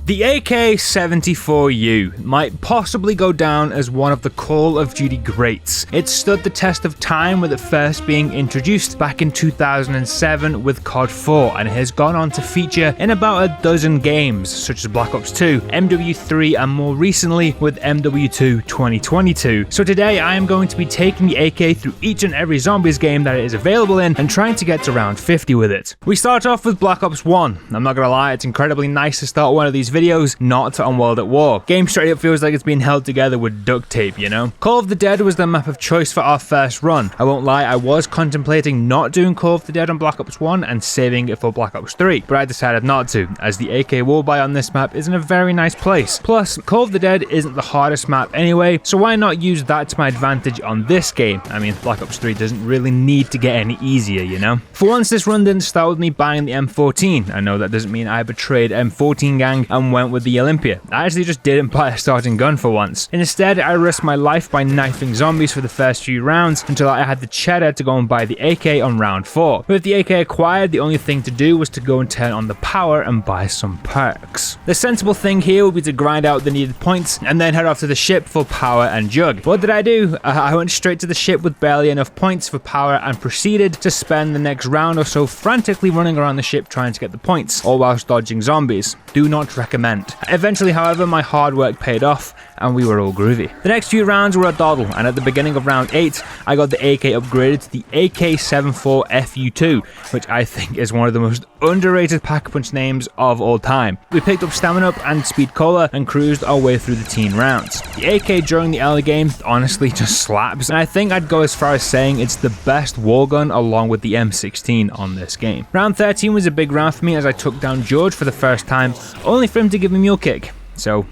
The AK74U might possibly go down as one of the Call of Duty greats. It stood the test of time with it first being introduced back in 2007 with COD 4 and it has gone on to feature in about a dozen games such as Black Ops 2, MW3 and more recently with MW2 2022. So today I am going to be taking the AK through each and every zombies game that it is available in and trying to get to round 50 with it. We start off with Black Ops 1. I'm not gonna lie, it's incredibly nice to start one of these videos not on World at War. Game straight up feels like it's been held together with duct tape, you know? Call of the Dead was the map of choice for our first run. I won't lie, I was contemplating not doing Call of the Dead on Black Ops 1 and saving it for Black Ops 3, but I decided not to, as the AK wallbuy on this map is in a very nice place. Plus, Call of the Dead isn't the hardest map anyway, so why not use that to my advantage on this game? I mean, Black Ops 3 doesn't really need to get any easier, you know? For once, this run didn't start with me buying the M14. I know that doesn't mean I betrayed M14 gang and went with the Olympia. I actually just didn't buy a starting gun for once. Instead, I risked my life by knifing zombies for the first few rounds until I had the cheddar to go and buy the AK on round 4. With the AK acquired, the only thing to do was to go and turn on the power and buy some perks. The sensible thing here would be to grind out the needed points and then head off to the ship for power and jug. What did I do? I went straight to the ship with barely enough points for power and proceeded to spend the next round or so frantically running around the ship trying to get the points, all whilst dodging zombies. Do not recommend. Eventually, however, my hard work paid off and we were all groovy. The next few rounds were a doddle, and at the beginning of round 8, I got the AK upgraded to the AK74U, which I think is one of the most underrated pack-a-punch names of all time. We picked up Stamina Up and Speed Cola and cruised our way through the teen rounds. The AK during the early game honestly just slaps, and I think I'd go as far as saying it's the best war gun along with the M16 on this game. Round 13 was a big round for me as I took down George for the first time, only for him to give me a mule kick. So,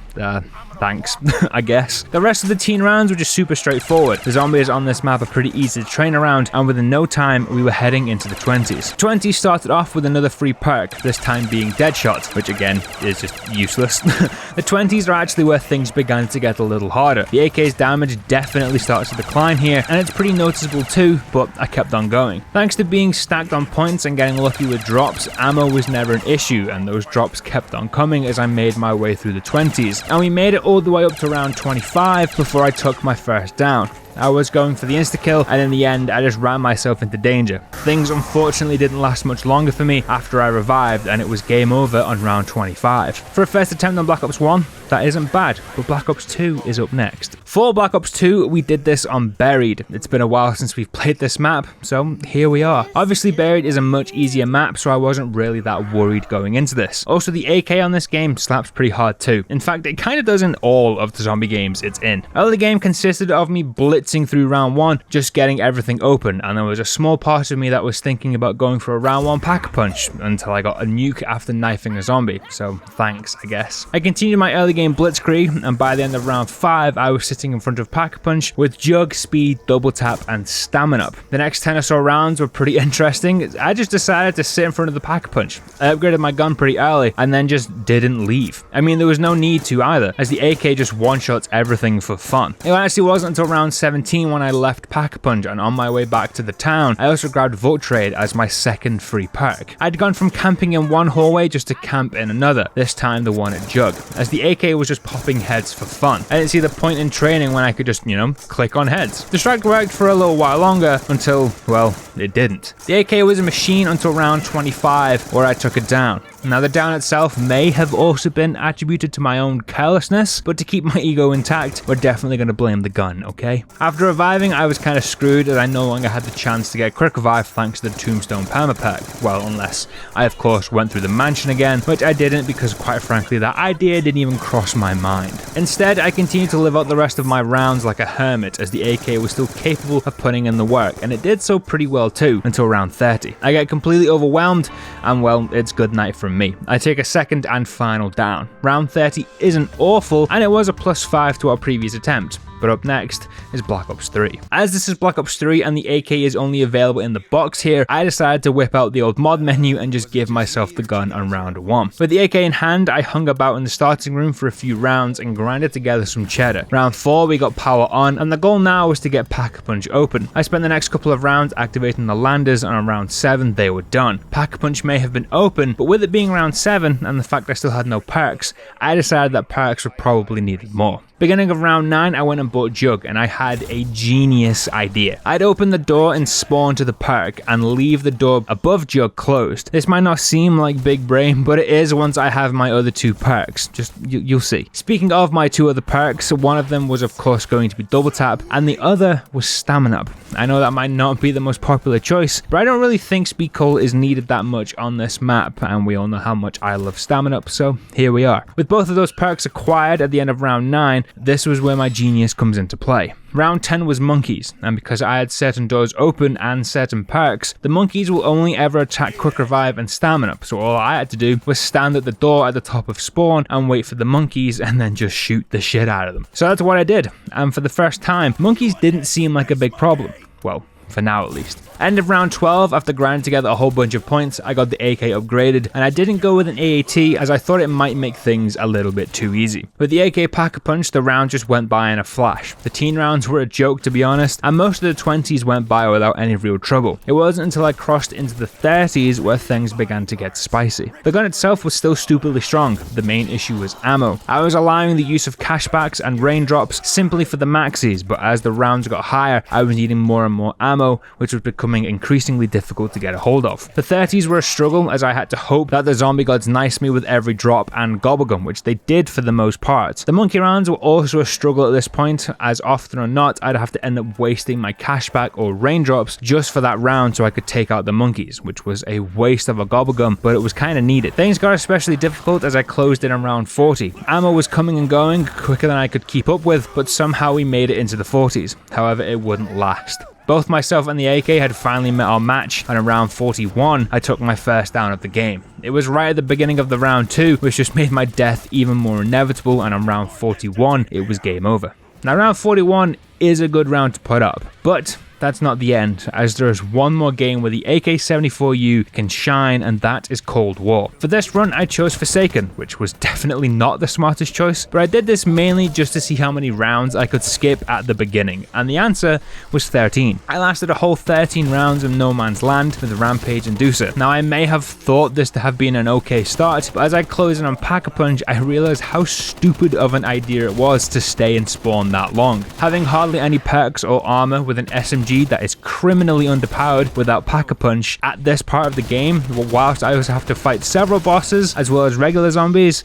thanks, I guess. The rest of the teen rounds were just super straightforward. The zombies on this map are pretty easy to train around, and within no time, we were heading into the 20s. 20 started off with another free perk, this time being Deadshot, which again, is just useless. The 20s are actually where things began to get a little harder. The AK's damage definitely starts to decline here, and it's pretty noticeable too, but I kept on going. Thanks to being stacked on points and getting lucky with drops, ammo was never an issue, and those drops kept on coming as I made my way through the 20s. And we made it all the way up to round 25 before I took my first down. I was going for the insta-kill, and in the end, I just ran myself into danger. Things unfortunately didn't last much longer for me after I revived, and it was game over on round 25. For a first attempt on Black Ops 1, that isn't bad, but Black Ops 2 is up next. For Black Ops 2, we did this on Buried. It's been a while since we've played this map, so here we are. Obviously, Buried is a much easier map, so I wasn't really that worried going into this. Also, the AK on this game slaps pretty hard too. In fact, it kind of does in all of the zombie games it's in. Early game consisted of me blitzing through round 1, just getting everything open, and there was a small part of me that was thinking about going for a round 1 pack-a-punch until I got a nuke after knifing a zombie, so thanks, I guess. I continued my early game blitzkrieg, and by the end of round 5, I was sitting in front of pack-a-punch with jug, speed, double tap, and stamina up. The next 10 or so rounds were pretty interesting. I just decided to sit in front of the pack-a-punch. I upgraded my gun pretty early, and then just didn't leave. I mean, there was no need to either, as the AK just one-shots everything for fun. It actually wasn't until round 17 when I left Pack-a-Punch, and on my way back to the town, I also grabbed Vote Trade as my second free perk. I'd gone from camping in one hallway just to camp in another, this time the one at Jug, as the AK was just popping heads for fun. I didn't see the point in training when I could just, click on heads. The strike worked for a little while longer until, well, it didn't. The AK was a machine until round 25 where I took it down. Now the down itself may have also been attributed to my own carelessness, but to keep my ego intact, we're definitely going to blame the gun, okay? After reviving, I was kind of screwed as I no longer had the chance to get a quick revive thanks to the Tombstone perma perk. Well, unless I of course went through the mansion again, which I didn't because quite frankly that idea didn't even cross my mind. Instead, I continued to live out the rest of my rounds like a hermit as the AK was still capable of putting in the work, and it did so pretty well too until round 30. I get completely overwhelmed and well, it's good night from me. I take a second and final down. Round 30 isn't awful, and it was a +5 to our previous attempt. But up next is Black Ops 3. As this is Black Ops 3 and the AK is only available in the box here, I decided to whip out the old mod menu and just give myself the gun on round 1. With the AK in hand, I hung about in the starting room for a few rounds and grinded together some cheddar. Round 4 we got power on, and the goal now was to get Pack-a-Punch open. I spent the next couple of rounds activating the landers, and on round 7 they were done. Pack-a-Punch may have been open, but with it being round 7 and the fact I still had no perks, I decided that perks were probably needed more. Beginning of round 9, I went and bought Jug, and I had a genius idea. I'd open the door and spawn to the perk and leave the door above Jug closed. This might not seem like big brain, but it is once I have my other 2 perks. Just, you'll see. Speaking of my 2 other perks, one of them was of course going to be double tap, and the other was stamina up. I know that might not be the most popular choice, but I don't really think speed coal is needed that much on this map, and we all know how much I love stamina up, so here we are. With both of those perks acquired at the end of round 9, this was where my genius comes into play. Round 10 was monkeys, and because I had certain doors open and certain perks, the monkeys will only ever attack quick revive and stamina, so all I had to do was stand at the door at the top of spawn and wait for the monkeys and then just shoot the shit out of them. So that's what I did, and for the first time, monkeys didn't seem like a big problem. Well, for now at least. End of round 12, after grinding together a whole bunch of points, I got the AK upgraded, and I didn't go with an AAT as I thought it might make things a little bit too easy. With the AK Pack-a-Punch, the round just went by in a flash. The teen rounds were a joke, to be honest, and most of the 20s went by without any real trouble. It wasn't until I crossed into the 30s where things began to get spicy. The gun itself was still stupidly strong. The main issue was ammo. I was allowing the use of cashbacks and raindrops simply for the maxis, but as the rounds got higher, I was needing more and more ammo, which was becoming increasingly difficult to get a hold of. The 30s were a struggle, as I had to hope that the zombie gods niced me with every drop and gobblegum, which they did for the most part. The monkey rounds were also a struggle at this point, as often or not I'd have to end up wasting my cashback or raindrops just for that round so I could take out the monkeys, which was a waste of a gobblegum, but it was kind of needed. Things got especially difficult as I closed in around 40. Ammo was coming and going quicker than I could keep up with, but somehow we made it into the 40s. However, it wouldn't last. Both myself and the AK had finally met our match, and around 41, I took my first down of the game. It was right at the beginning of the round 2, which just made my death even more inevitable, and on round 41, it was game over. Now round 41 is a good round to put up, but that's not the end, as there is one more game where the AK74U can shine, and that is Cold War. For this run, I chose Forsaken, which was definitely not the smartest choice, but I did this mainly just to see how many rounds I could skip at the beginning, and the answer was 13. I lasted a whole 13 rounds in No Man's Land with Rampage and Deucer. Now I may have thought this to have been an okay start, but as I closed in on Pack-a-Punch, I realized how stupid of an idea it was to stay in spawn that long. Having hardly any perks or armor with an SMG that is criminally underpowered without Pack-a-Punch at this part of the game, whilst I also have to fight several bosses as well as regular zombies,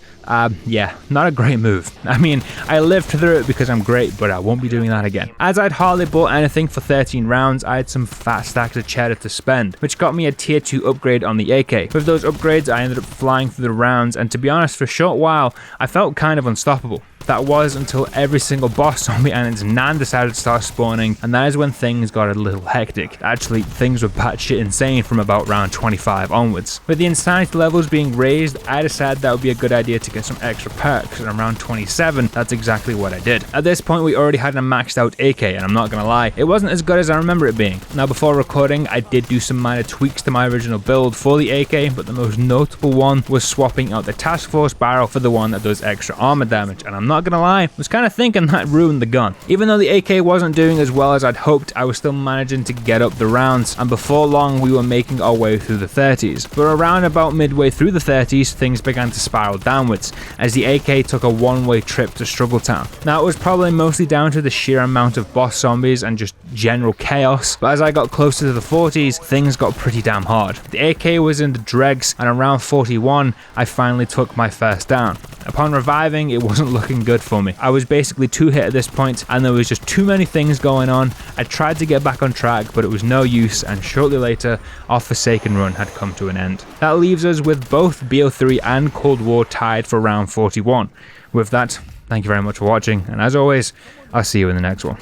yeah, not a great move. I mean, I lived through it because I'm great, but I won't be doing that again. As I'd hardly bought anything for 13 rounds, I had some fat stacks of cheddar to spend, which got me a tier 2 upgrade on the AK. With those upgrades, I ended up flying through the rounds, and to be honest, for a short while, I felt kind of unstoppable. That was until every single boss zombie and its nan decided to start spawning, and that is when things got a little hectic. Actually, things were batshit insane from about round 25 onwards. With the insanity levels being raised, I decided that would be a good idea to get some extra perks, and around 27, that's exactly what I did. At this point, we already had a maxed out AK, and I'm not gonna lie, it wasn't as good as I remember it being. Now, before recording, I did do some minor tweaks to my original build for the AK, but the most notable one was swapping out the Task Force barrel for the one that does extra armor damage, and I'm not gonna lie, I was kind of thinking that ruined the gun. Even though the AK wasn't doing as well as I'd hoped, I was still managing to get up the rounds, and before long we were making our way through the 30s. But around about midway through the 30s, things began to spiral downwards, as the AK took a one-way trip to Struggle Town. Now it was probably mostly down to the sheer amount of boss zombies and just general chaos, but as I got closer to the 40s, things got pretty damn hard. The AK was in the dregs, and around 41, I finally took my first down. Upon reviving, it wasn't looking good for me. I was basically 2 hit at this point, and there was just too many things going on. I tried to get back on track, but it was no use, and shortly later, our Forsaken run had come to an end. That leaves us with both BO3 and Cold War tied for round 41. With that, thank you very much for watching, and as always, I'll see you in the next one.